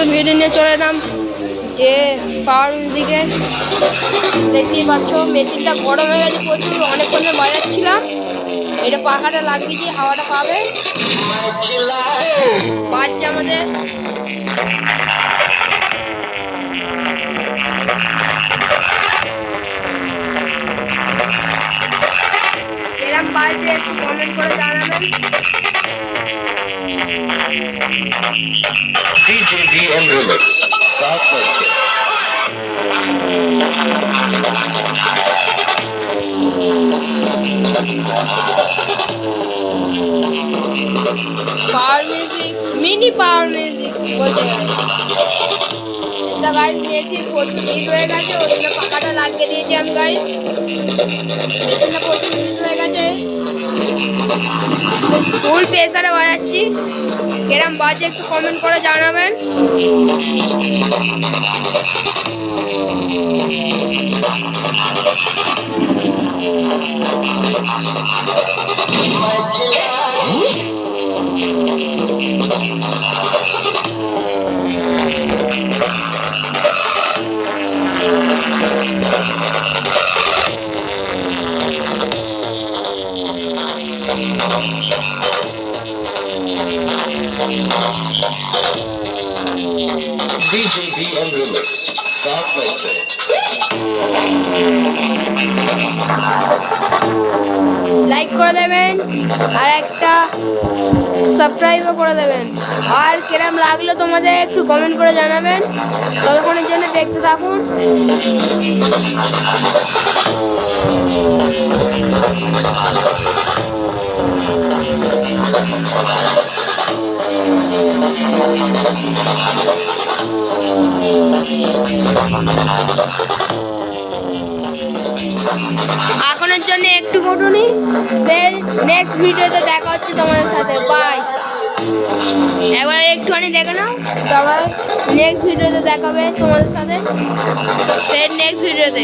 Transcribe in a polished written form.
নতুন ভিডিও নিয়ে চলে এলাম যে পাওয়ার মিউজিকে। দেখতেই পাচ্ছ মেশিনটা গরম হয়ে গেছে প্রচুর, অনেকক্ষণ বাজাচ্ছিলাম। এটা পাখাটা লাগিয়ে দিয়ে হাওয়াটা পাবে। বাজছে আমাদের এরকম বাজছে, একটু কমেন্ট করে জানাবেন। DJBM Remix, साथ में से power music, mini power music বলতে গেলে। এটা গাইস মেশিন প্রচুর হিট হয়ে গেছে, ওই জন্য পাখাটা লাগিয়ে দিয়েছি আমি গাইস। মেশিনটা প্রচুর হিট হয়ে গেছে, ফুল প্রেসারে বাজাচ্ছি। এরম বাজে একটু কমেন্ট করে জানাবেন। DJBM Remix, साथ में से লাইক করে দেবেন আর একটা সাবস্ক্রাইবও করে দেবেন। আর কিরম লাগলো তোমাদের একটু কমেন্ট করে জানাবেন। ততক্ষণের জন্য দেখতে থাকুন। এখনের জন্য একটু ঘটুনি, নেক্সট ভিডিওতে দেখা হচ্ছে তোমাদের সাথে। বাই। এবার একটুখানি দেখে নাও, সবাই নেক্সট ভিডিওতে দেখাবে তোমাদের সাথে, নেক্সট ভিডিওতে।